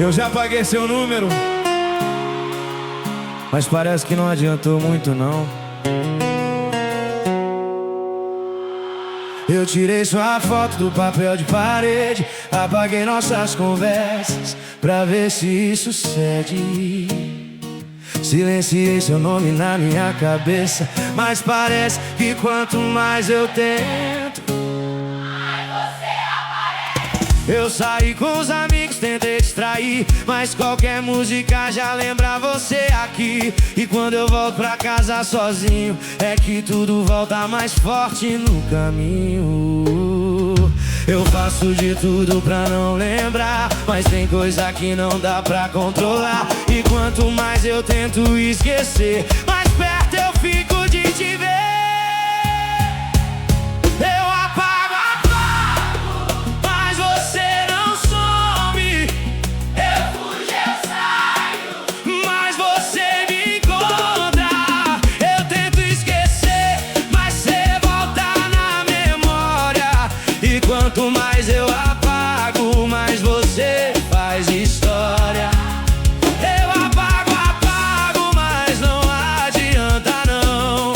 Eu já paguei seu número, mas parece que não adiantou muito não. Eu tirei sua foto do papel de parede, apaguei nossas conversas pra ver se isso cede. Silenciei seu nome na minha cabeça, mas parece que quanto mais eu tento, eu saí com os amigos, tentei distrair, mas qualquer música já lembra você aqui. E quando eu volto pra casa sozinho, é que tudo volta mais forte no caminho. Eu faço de tudo pra não lembrar, mas tem coisa que não dá pra controlar. E quanto mais eu tento esquecer, mais perto eu fico de te ver. Quanto mais eu apago, mais você faz história. Eu apago, mas não adianta não,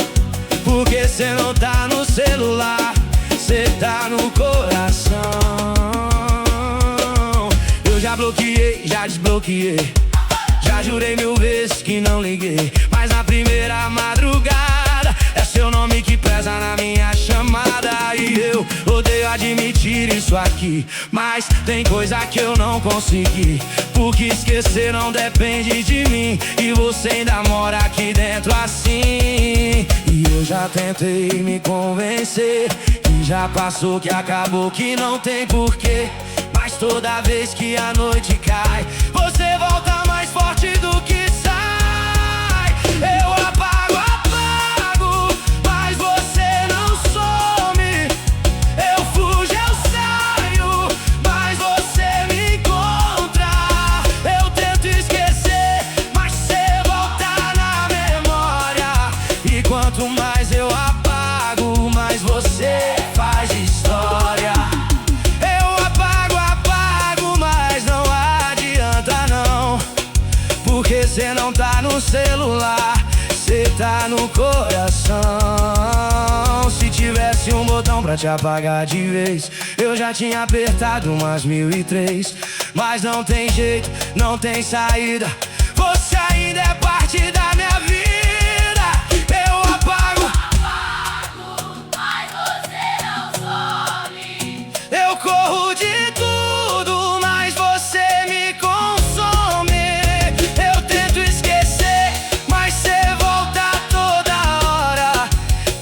porque cê não tá no celular, cê tá no coração. Eu já bloqueei, já desbloqueei, já jurei 1000 vezes que não liguei, mas na primeira madrugada é seu nome que pesa na minha chamada. E eu odeio admitir isso aqui, mas tem coisa que eu não consegui, porque esquecer não depende de mim, e você ainda mora aqui dentro assim. E eu já tentei me convencer que já passou, que acabou, que não tem porquê, mas toda vez que a noite cai, você volta mais forte do que sai. Eu apago, mas você não some. Eu fujo, eu saio, mas você me encontra. Eu tento esquecer, mas você volta na memória. E quanto mais eu apago, mais você faz história. Eu apago, mas não adianta não, porque cê não tá no celular, cê tá no coração. Se tivesse um botão pra te apagar de vez, eu já tinha apertado umas 1003. Mas não tem jeito, não tem saída, você ainda é parte da minha vida. Eu apago, mas você não some. eu corro de tudo, mas você me consome. Eu tento esquecer, mas cê volta toda hora.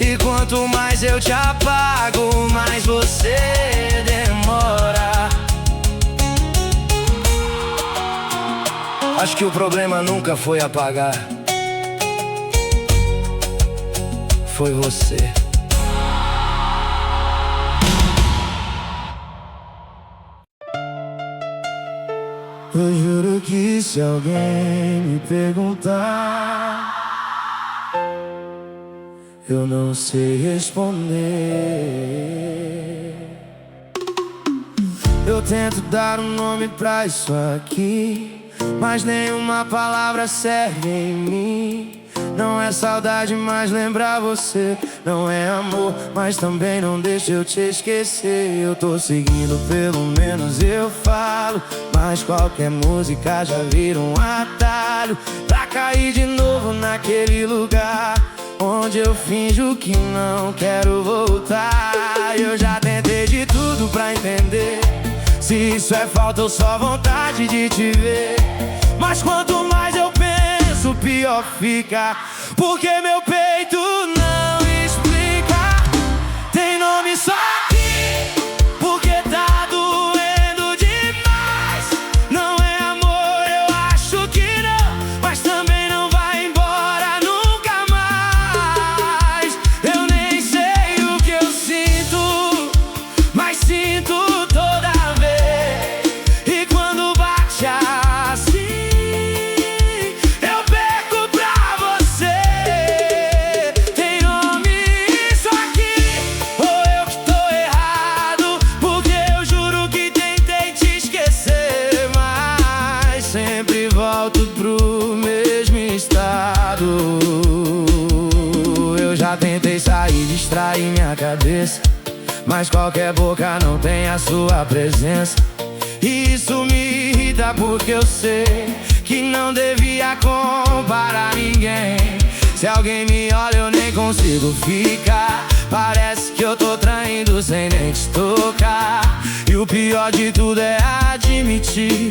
E quanto mais eu te apago, mais você demora. Acho que o problema nunca foi apagar, foi você. Eu juro que se alguém me perguntar, eu não sei responder. Eu tento dar um nome pra isso aqui, mas nenhuma palavra serve em mim. Não é saudade, mas lembrar você. Não é amor, mas também não deixa eu te esquecer. Eu tô seguindo, pelo menos eu falo, mas qualquer música já vira um atalho pra cair de novo naquele lugar onde eu finjo que não quero voltar. Eu já tentei de tudo pra entender se isso é falta ou só vontade de te ver, mas quanto mais eu penso, pior fica, porque meu peito não explica. Tem nome só aqui, porque tá doendo demais. Não é amor, eu acho que não, mas também não vai embora nunca mais. Eu nem sei o que eu sinto, mas sinto toda vez. E quando bate assim, eu perco pra você. na cabeça, mas qualquer boca não tem a sua presença. E isso me irrita porque eu sei que não devia comparar ninguém. Se alguém me olha eu nem consigo ficar, parece que eu tô traindo sem nem te tocar. E o pior de tudo é admitir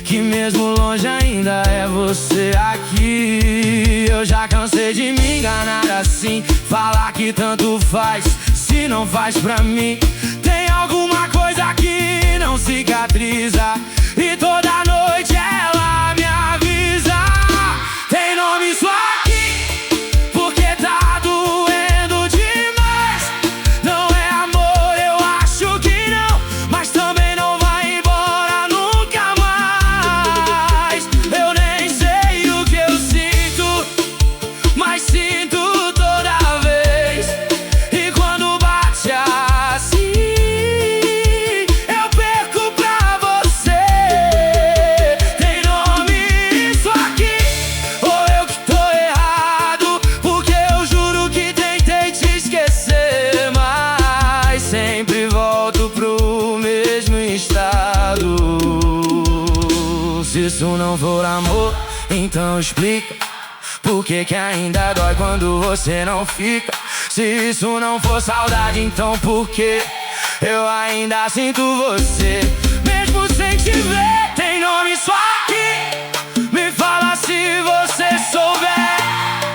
que mesmo longe ainda é você aqui. Eu já cansei de me enganar assim, falar que tanto faz se não faz pra mim. Tem alguma coisa que não cicatriza e toda noite ela me avisa. Tem nome isso aqui, porque tá doendo demais. Não é amor, eu acho que não, mas também não vai embora nunca mais. Eu nem sei o que eu sinto, mas sinto toda vez. E quando bate assim, eu perco pra você. Tem nome isso aqui, ou eu que tô errado, porque eu juro que tentei te esquecer, mas sempre volto pro mesmo estado. Se isso não for amor, então explica por que que ainda dói quando você não fica. Se isso não for saudade, então por que eu ainda sinto você, mesmo sem te ver? Tem nome isso aqui, me fala se você souber,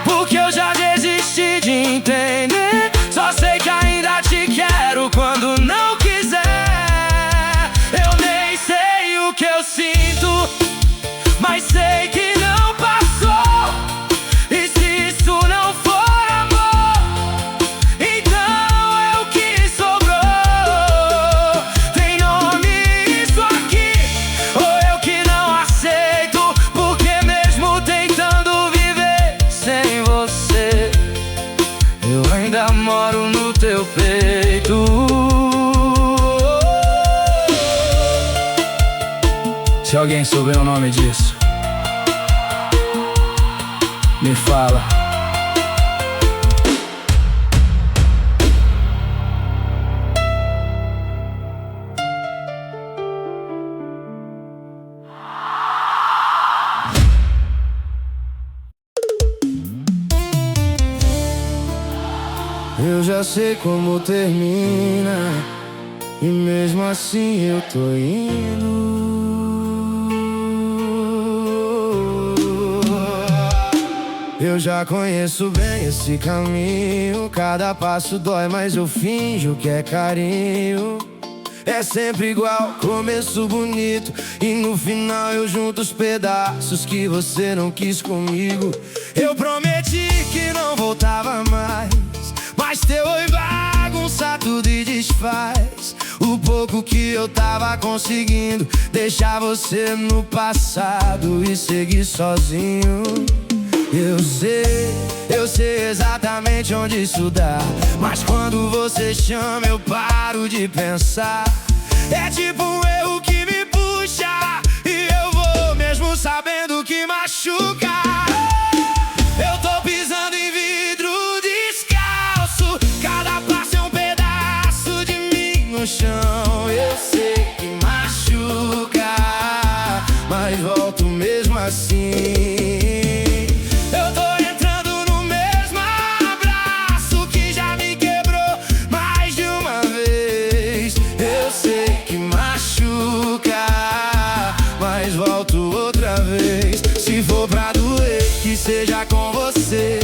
porque eu já desisti de entender. Só sei que ainda te quero quando não quiser. Eu nem sei o que eu sinto, mas sei que não passou. E se isso não for amor, então é o que sobrou. Tem nome isso aqui, ou eu que não aceito, porque mesmo tentando viver sem você, eu ainda moro no teu peito. Se alguém souber o nome disso, me fala. Eu já sei como termina, e mesmo assim eu tô indo. Eu já conheço bem esse caminho, cada passo dói, mas eu finjo que é carinho. É sempre igual, começo bonito e no final eu junto os pedaços que você não quis comigo. Eu prometi que não voltava mais, mas teu oi bagunça tudo e desfaz o pouco que eu tava conseguindo deixar você no passado e seguir sozinho. Eu sei exatamente onde isso dá, mas quando você chama eu paro de pensar. É tipo um erro que me puxa e eu vou mesmo sabendo que machuca. Eu tô pisando em vidro descalço, cada passo é um pedaço de mim no chão. Eu sei que machuca, mas volto mesmo assim. Volto outra vez, se for pra doer, que seja com você,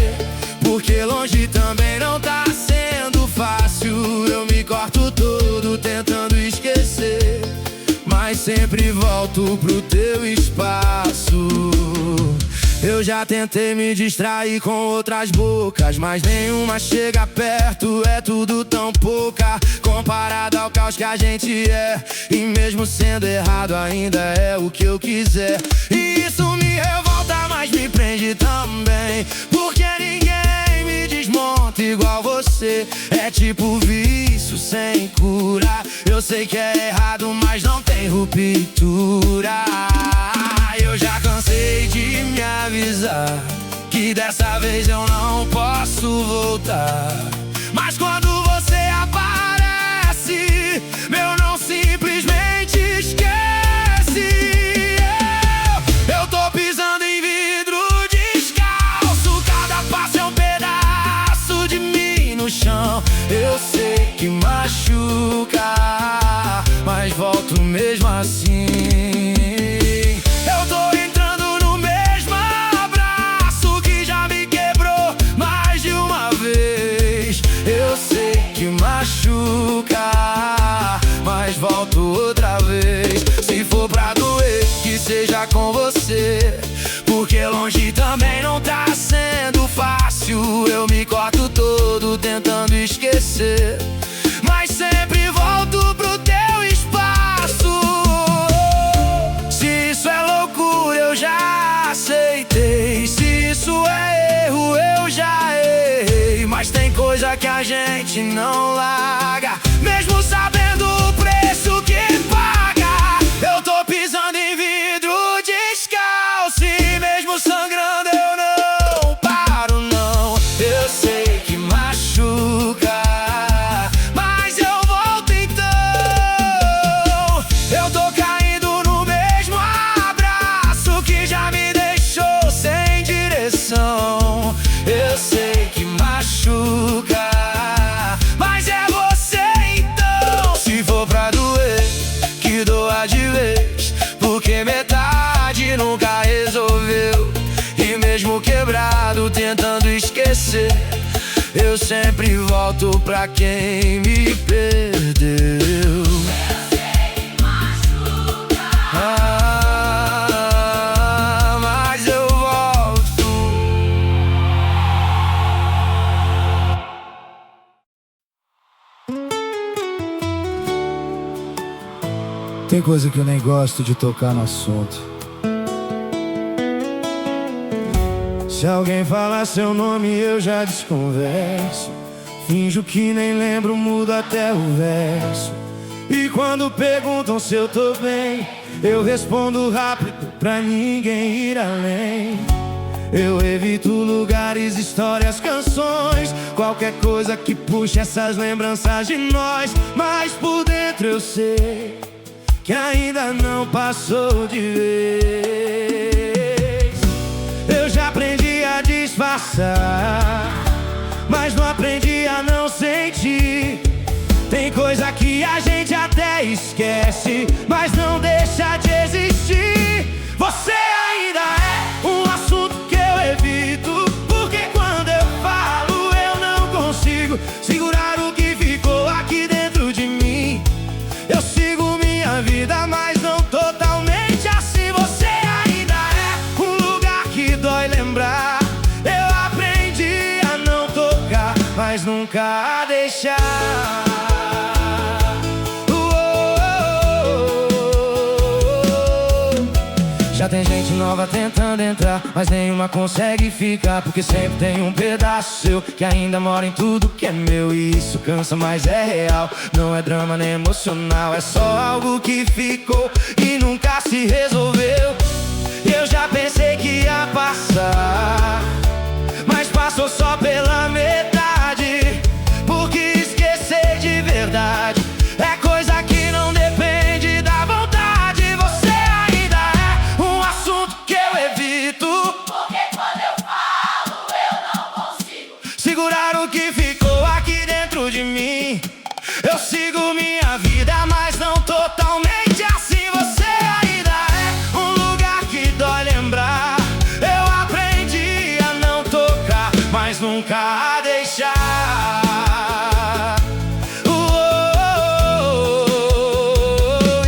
porque longe também não tá sendo fácil. Eu me corto todo tentando esquecer, mas sempre volto pro teu espaço. Eu já tentei me distrair com outras bocas, mas nenhuma chega perto, é tudo tão pouca comparado ao caos que a gente é. E mesmo sendo errado ainda é o que eu quiser. E isso me revolta, mas me prende também, porque ninguém me desmonta igual você. É tipo vício sem cura, eu sei que é errado, mas não tem ruptura. Eu já cansei de me avisar que dessa vez eu não posso voltar, mas quando volto mesmo assim. Eu tô entrando no mesmo abraço que já me quebrou mais de uma vez. Eu sei que machuca, mas volto outra vez. Se for pra doer, que seja com você, porque longe também não tá sendo fácil. Eu me corto todo tentando esquecer, mas sempre volto pro teu espaço. Se isso é loucura, eu já aceitei. Se isso é erro, eu já errei. Mas tem coisa que a gente não larga, mesmo sabendo o preço que paga. Eu tô pisando em vidro descalço e mesmo sangrando eu não paro, não. Eu sei que machuca, mas eu volto então. Eu tô caindo no mesmo abraço que já me deixou sem direção. Eu sei que machuca, mas é você então. Se for pra doer, que doa de vez, porque metade nunca resolveu. E mesmo quebrado tentando esquecer, eu sempre volto pra quem me perdeu. Ah, mas eu volto. Tem coisa que eu nem gosto de tocar no assunto. Se alguém falar seu nome eu já desconverso. Finjo que nem lembro, mudo até o verso. E quando perguntam se eu tô bem, eu respondo rápido pra ninguém ir além. Eu evito lugares, histórias, canções, qualquer coisa que puxe essas lembranças de nós. Mas por dentro eu sei que ainda não passou de vez. Eu já aprendi a disfarçar, mas não aprendi a não sentir. Tem coisa que a gente até esquece, mas não deixa de existir. Você ainda é um assunto que eu evito, porque quando eu falo eu não consigo segurar o que ficou aqui dentro de mim. Eu sigo minha vida, mas não totalmente assim. Você ainda é um lugar que dói lembrar. Eu aprendi a não tocar, mas nunca a deixar. Já tem gente nova tentando entrar, mas nenhuma consegue ficar, porque sempre tem um pedaço seu que ainda mora em tudo que é meu. E isso cansa, mas é real. Não é drama nem emocional, é só algo que ficou e nunca se resolveu. Eu já pensei que ia passar, mas passou só pela metade, porque esquecer de verdade é coisa que não depende da vontade. Você ainda é um assunto que eu evito, Porque quando eu falo eu não consigo segurar o que ficou aqui dentro de mim. Eu sigo minha vida, mas não totalmente assim. Você ainda é um lugar que dói lembrar. Eu aprendi a não tocar, mas nunca a deixar.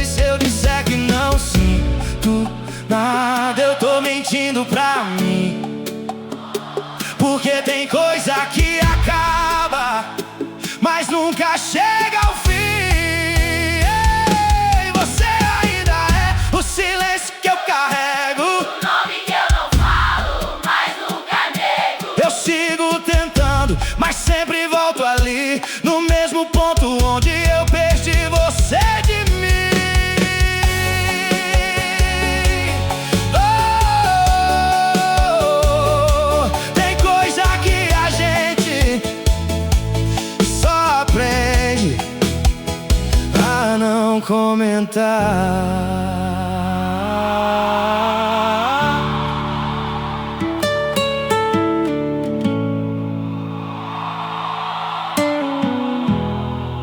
E se eu disser que não sinto nada, eu tô mentindo pra mim, porque tem coisa que acaba, mas nunca chega ao fim. Ei, você ainda é o silêncio que eu carrego, o nome que eu não falo, mas nunca nego. eu sigo tentando, mas sempre volto ali, no mesmo ponto onde eu perdi você de mim. Oh, tem coisa que a gente só aprende a não comentar.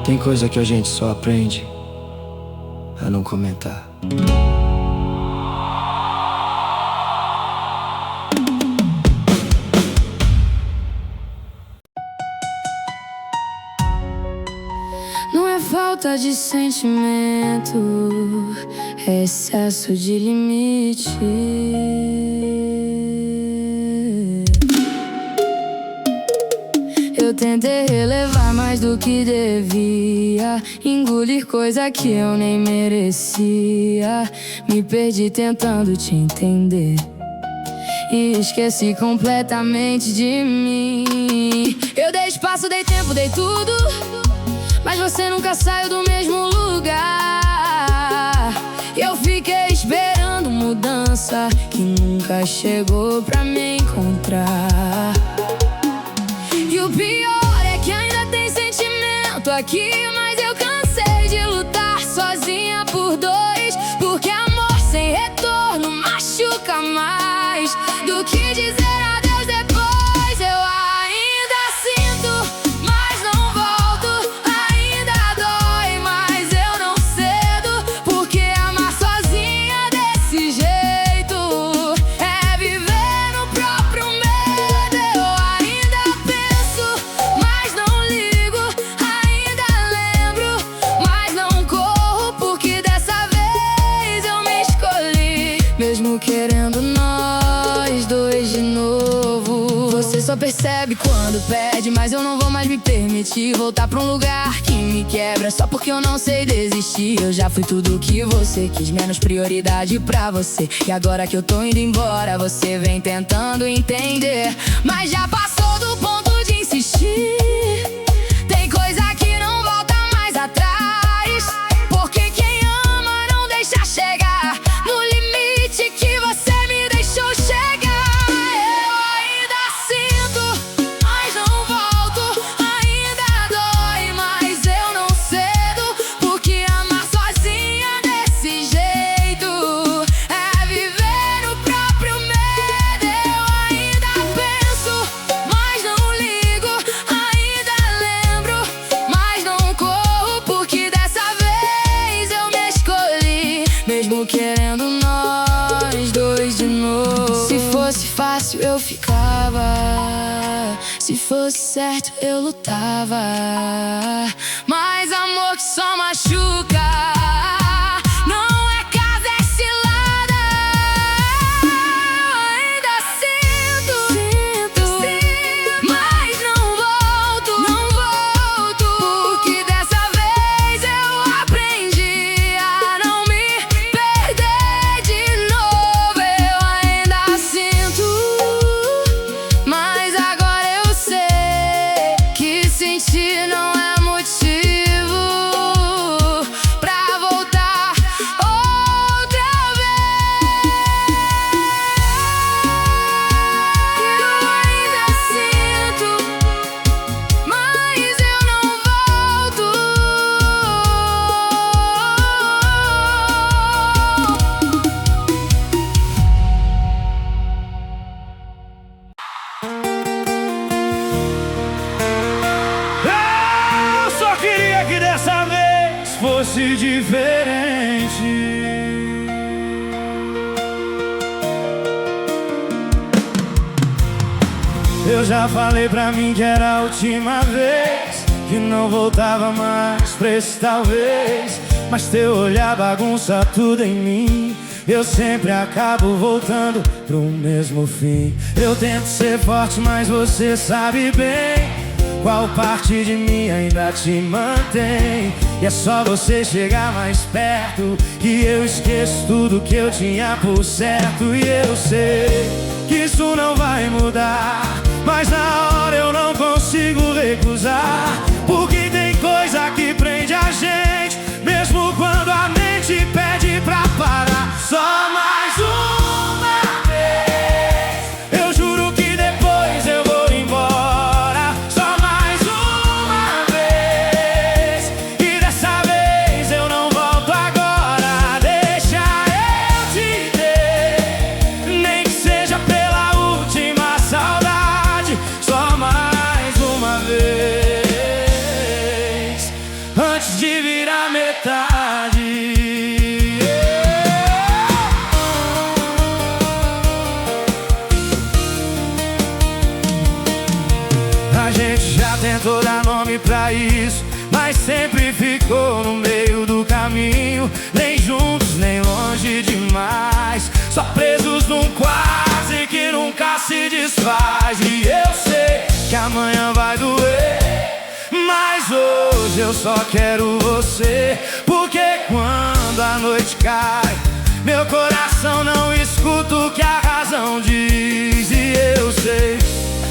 Tem coisa que a gente só aprende a não comentar. Não é falta de sentimento, é excesso de limite. Eu tentei relevar mais do que devia, engolir coisa que eu nem merecia. Me perdi tentando te entender e esqueci completamente de mim. Eu dei espaço, dei tempo, dei tudo, mas você nunca saiu do mesmo lugar. Eu fiquei esperando mudança que nunca chegou pra me encontrar. E o pior é que ainda tem sentimento aqui, mas eu cansei de lutar sozinha por dois. Porque amor sem retorno machuca mais do que dizer adeus depois. Eu ainda sinto, mas não volto. Ainda dói, mas eu não cedo. Porque amar sozinha desse jeito é viver no próprio medo. Eu ainda penso, mas não ligo. Ainda lembro, mas não corro. Porque dessa vez eu me escolhi, mesmo querendo nós dois de novo. Você só percebe quando perde, mas eu não vou mais me permitir voltar pra um lugar que me quebra só porque eu não sei desistir. Eu já fui tudo que você quis, menos prioridade pra você. E agora que eu tô indo embora, você vem tentando entender, mas já passou do ponto de insistir. Tem coisa que não volta mais atrás, porque quem ama não deixa chegar no limite que você me deixou chegar. Eu ainda sinto, mas não volto. Ainda dói, mas eu não cedo. Porque amar sozinha desse jeito é viver no próprio medo. Eu ainda penso, mas não ligo. Ainda lembro, mas não corro. Porque dessa vez eu me escolhi, mesmo querendo nós dois de novo. Se fosse fácil eu ficava, se fosse certo eu lutava, mas amor que só machuca não é casa, é cilada. Eu ainda sinto, mas não volto. Porque dessa vez eu aprendi a não me perder de novo. Eu ainda sinto, mas agora eu sei que sentir não é motivo pra voltar outra vez. Eu ainda sinto, mas eu não volto. Eu só queria que dessa vez fosse diferente. Eu já falei pra mim que era a última vez, que não voltava mais pra esse talvez. Mas teu olhar bagunça tudo em mim. Eu sempre acabo voltando pro mesmo fim. Eu tento ser forte, mas você sabe bem qual parte de mim ainda te mantém. E é só você chegar mais perto que eu esqueço tudo que eu tinha por certo. E eu sei que isso não vai mudar, mas na hora eu não consigo recusar. Porque tem coisa que prende a gente, mesmo quando a mente pede pra parar. Só mais uma vez, eu juro que depois eu vou embora. Só mais uma vez, e dessa vez eu não volto agora. Deixa eu te ter, nem que seja pela última saudade. Só mais uma vez. sempre ficou no meio do caminho, nem juntos, nem longe demais, só presos num quase que nunca se desfaz. E eu sei que amanhã vai doer, mas hoje eu só quero você, porque quando a noite cai, meu coração não escuta o que a razão diz. E eu sei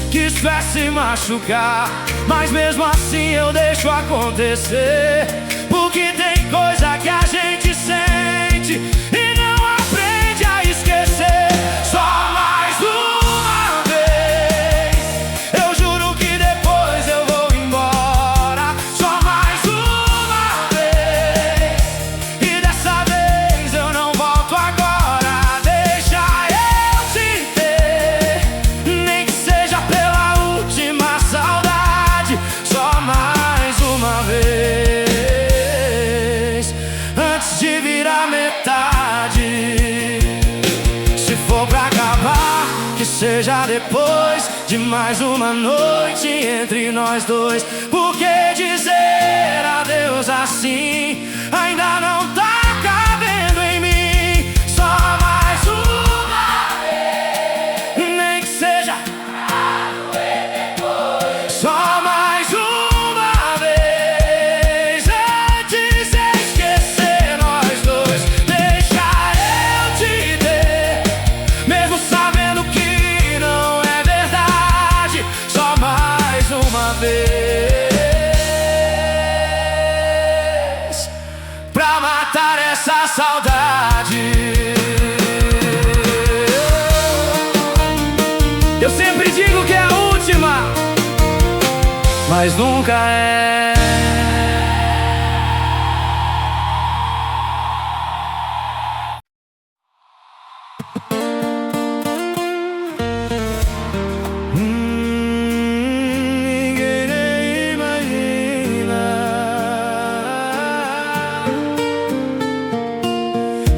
que isso é se machucar, mas mesmo assim eu deixo acontecer, porque tem coisa que a gente sente e não aprende a esquecer. Só mais uma vez, eu juro que depois eu vou embora. Só mais uma vez, e dessa vez eu não volto agora. Deixa eu te ter, nem que seja pela última saudade. Só mais uma vez, antes de virar metade. Se for pra acabar, que seja depois de mais uma noite entre nós dois, porque dizer adeus assim ainda não tá cabendo em mim. Só mais uma vez, nem que seja só mais uma vez, antes de esquecer nós dois. Deixa eu te ter, mesmo sabendo que não é verdade. Só mais uma vez, pra matar essa saudade. Eu sempre digo que é a última, mas nunca é. Ninguém nem imagina.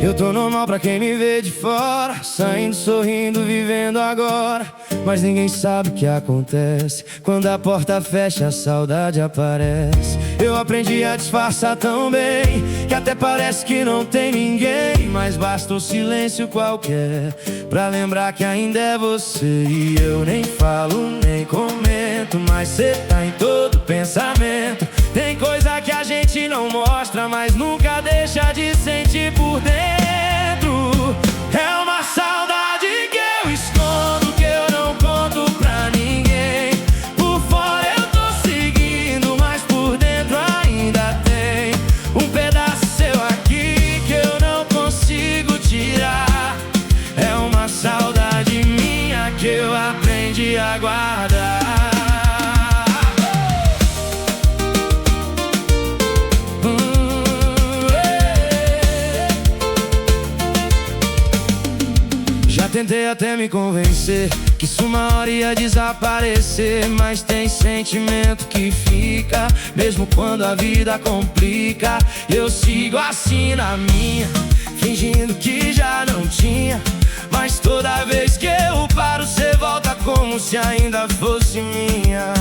Eu tô normal pra quem me vê de fora, saindo, sorrindo, vivendo agora. Mas ninguém sabe o que acontece quando a porta fecha, a saudade aparece. Eu aprendi a disfarçar tão bem que até parece que não tem ninguém, mas basta um silêncio qualquer pra lembrar que ainda é você. E eu nem falo, nem comento, mas cê tá em todo pensamento. Tem coisa que a gente não mostra, mas nunca deixa de sentir por dentro. É uma saudade que eu escondo, que eu não conto pra ninguém. Por fora eu tô seguindo, mas por dentro ainda tem um pedaço seu aqui que eu não consigo tirar. É uma saudade minha que eu aprendi a guardar. Tentei até me convencer que isso uma hora ia desaparecer, mas tem sentimento que fica, mesmo quando a vida complica. Eu sigo assim na minha, fingindo que já não tinha, mas toda vez que eu paro, cê volta como se ainda fosse minha.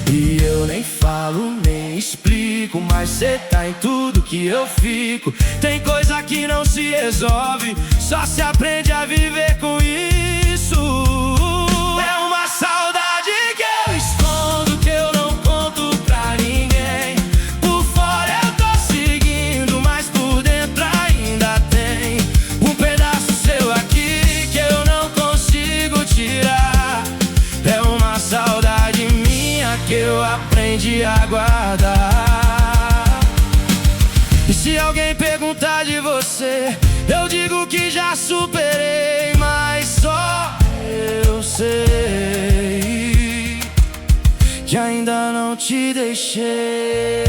E eu nem falo, nem explico, mas cê tá em tudo que eu fico. Tem coisa que não se resolve, só se aprende a viver com isso. É uma saudade que eu escondo, que eu não conto pra ninguém. Por fora eu tô seguindo, mas por dentro ainda tem um pedaço seu aqui que eu não consigo tirar. É uma saudade minha que eu aprendi a guardar. E se alguém perguntar de você, eu digo que já superei, mas só eu sei que ainda não te deixei.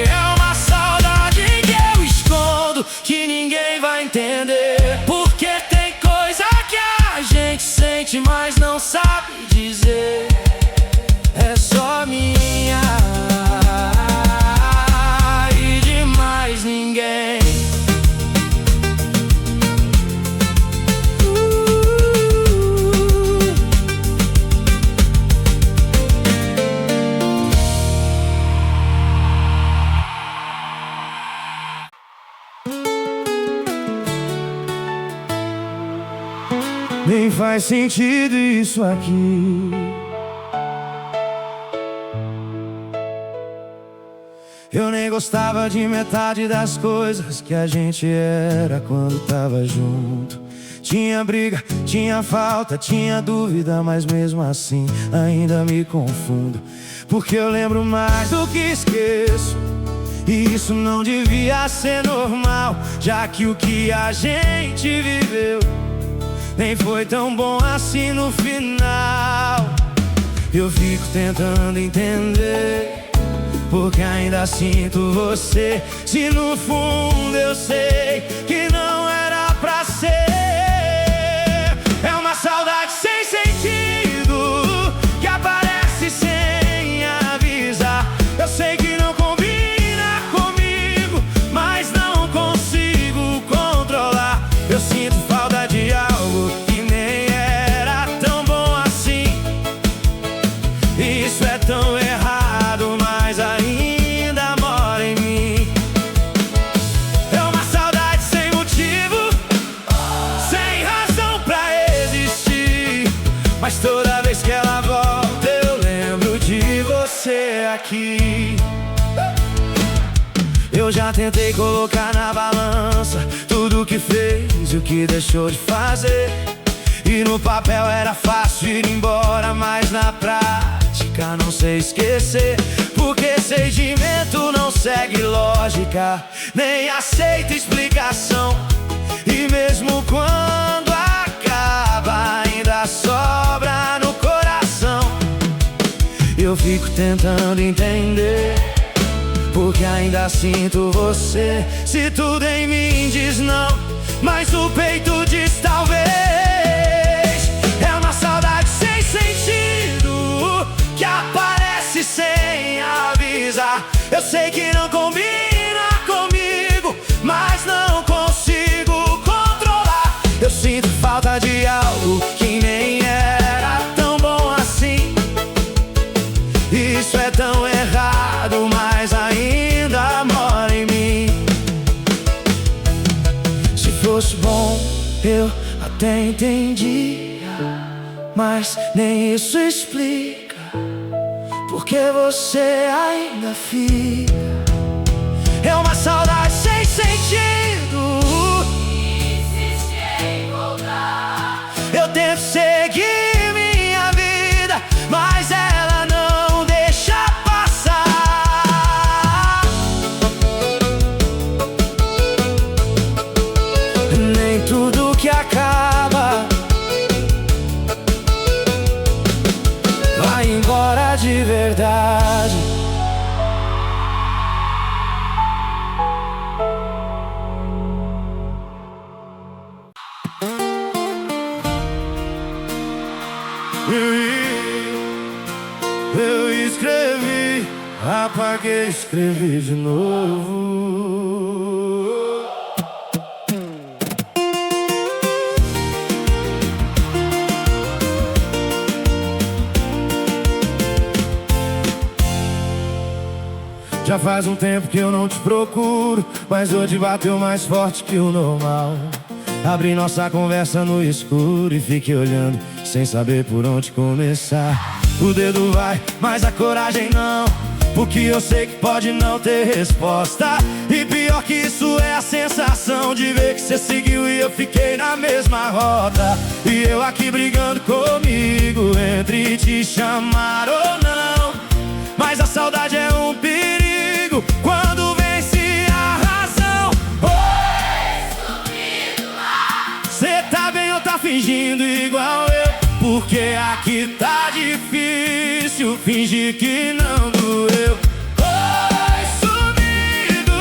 É uma saudade que eu escondo, que ninguém vai entender, porque tem coisa que a gente sente, mas não sabe dizer. É só minha e de mais ninguém. Nem faz sentido isso aqui. Eu nem gostava de metade das coisas que a gente era quando tava junto. Tinha briga, tinha falta, tinha dúvida, mas mesmo assim ainda me confundo. Porque eu lembro mais do que esqueço, e isso não devia ser normal, já que o que a gente viveu nem foi tão bom assim no final. Eu fico tentando entender, porque ainda sinto você, se no fundo eu sei que não era pra ser. É uma saudade sem sentido, que aparece sem avisar. Eu sei que não combina comigo, mas não consigo controlar. Eu sinto falta de algo que nem era tão bom assim. Isso é tão errado, mas ainda mora em mim. É uma saudade sem motivo, sem razão pra existir, mas toda vez que ela volta eu lembro de você aqui. Eu já tentei colocar na balança tudo que fez e o que deixou de fazer, e no papel era fácil ir embora, mas na prática não sei esquecer. Porque sentimento não segue lógica, nem aceita explicação, e mesmo quando acaba ainda sobra no coração. Eu fico tentando entender, porque ainda sinto você, se tudo em mim diz não, mas o peito diz talvez. É uma saudade sem sentido, que aparece sem avisar. Eu sei que não combina comigo, mas não consigo controlar. Eu sinto falta de algo que nem era tão bom assim. Isso é tão errado, mas ainda mora em mim. Se fosse bom, eu até entendia, mas nem isso explica porque você ainda fica. É uma saudade sem sentido, Insiste em voltar. eu tento seguir minha vida, mas ela não deixa passar. Nem tudo que acaba vai embora de verdade. Eu escrevi, apaguei, escrevi de novo. Já faz um tempo que eu não te procuro, mas hoje bateu mais forte que o normal. Abri nossa conversa no escuro e fiquei olhando, sem saber por onde começar. O dedo vai, mas a coragem não, porque eu sei que pode não ter resposta. E pior que isso é a sensação de ver que você seguiu e eu fiquei na mesma rota. E eu aqui brigando comigo entre te chamar ou não. Mas a saudade é um perigo quando vence a razão. Cê tá bem ou tá fingindo igual eu? Porque aqui tá difícil fingir que não doeu. Oi, sumido,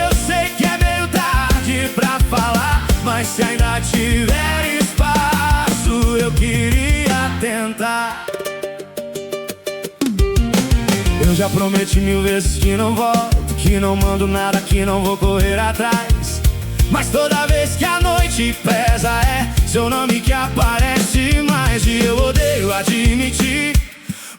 eu sei que é meio tarde pra falar, mas se ainda tiver espaço, eu queria tentar. Eu já prometi 1000 vezes que não volto, que não mando nada, que não vou correr atrás. Mas toda vez que a noite pesa é seu nome que aparece mais. E eu odeio admitir,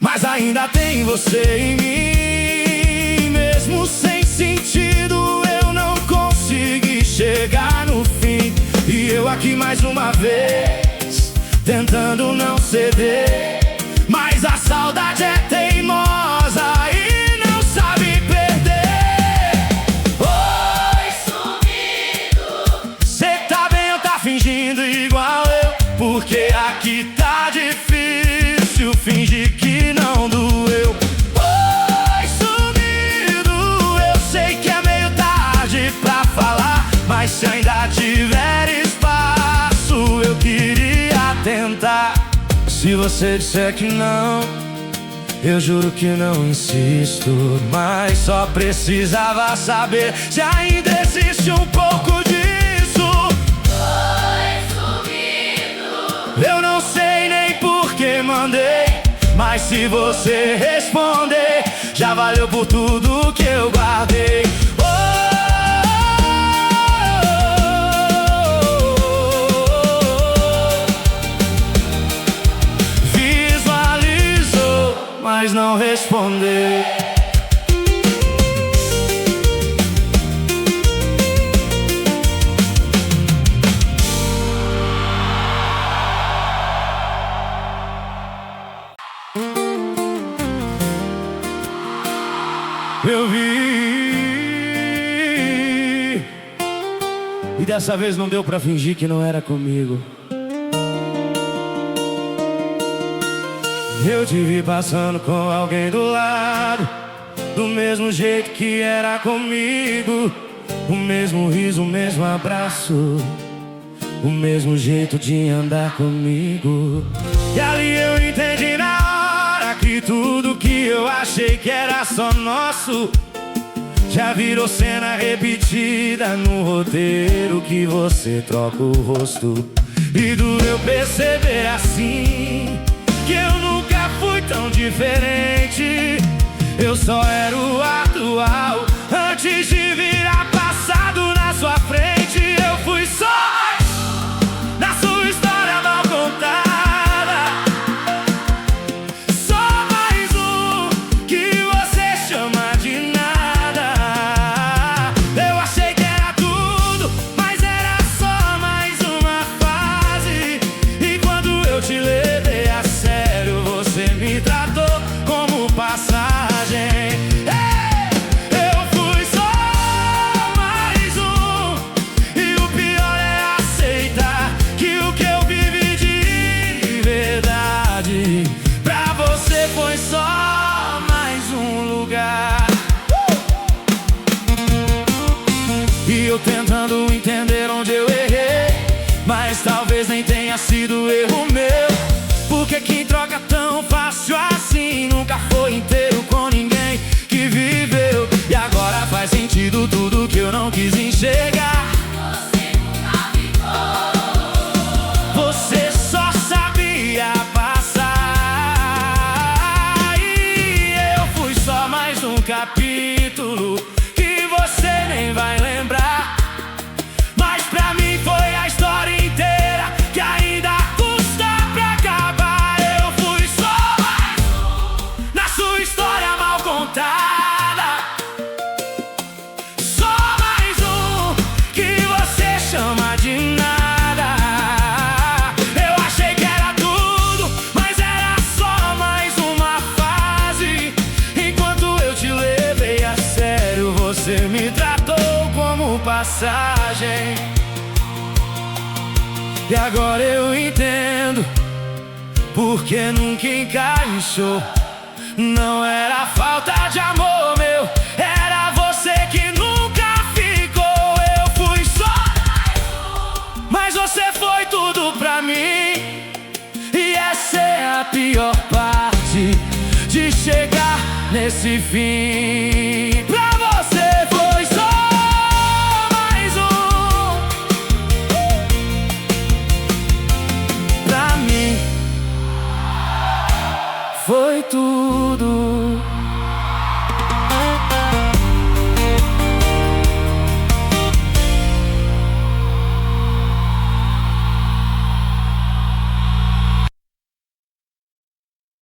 mas ainda tem você em mim. Mesmo sem sentido eu não consegui chegar no fim. E eu aqui mais uma vez tentando não ceder, mas a saudade é teimosa e não sabe perder. Oi, sumido. Cê tá bem ou tá fingindo igual eu? Porque aqui tá difícil fingir que não doeu. Oi, sumido. Eu sei que é meio tarde pra falar, mas se ainda tiver espaço, eu queria tentar. Se você disser que não, eu juro que não insisto, mas só precisava saber se ainda existe um pouco disso. Oi, sumido. Eu não sei nem por que mandei, mas se você responder, já valeu por tudo que eu guardei. Visualizou, mas não respondeu. Eu vi, e dessa vez não deu pra fingir que não era comigo. Eu te vi passando com alguém do lado, do mesmo jeito que era comigo. O mesmo riso, o mesmo abraço, o mesmo jeito de andar comigo. E ali eu entendi na hora que tudo que eu achei que era só nosso já virou cena repetida no roteiro que você troca o rosto. E duro eu perceber assim que eu nunca fui tão diferente. Eu só era o atual antes de virar passado na sua frente. Eu fui só na sua história mal contada, só mais um que você chama de nada. Eu achei que era tudo, mas era só mais uma fase. E quando eu te levei a sério, você me tratou como passagem. Eu fui só mais um, e o pior é aceitar que o que eu vivi de verdade pra você foi só mais um lugar. E eu tentando entender onde eu errei, mas talvez nem tenha sido erro meu, porque quem troca tão fácil assim nunca foi inteiro com ninguém que viveu. E agora faz sentido tudo que eu não quis enxergar. Você nunca ficou. Você só sabia passar, e eu fui só mais um capítulo que você nem vai lembrar. Mas pra mim foi a história inteira que ainda custa pra acabar. Eu fui só mais um na sua história mal contada, só mais um que você chama de nada. Eu achei que era tudo, mas era só mais uma fase. Enquanto eu te levei a sério, você me tratou como passagem. E agora eu entendo porque nunca encaixou. Não era falta de amor meu, era você que nunca ficou. Eu fui só, mas você foi tudo pra mim. E essa é a pior parte de chegar nesse fim. Pra você foi só mais um, pra mim foi tudo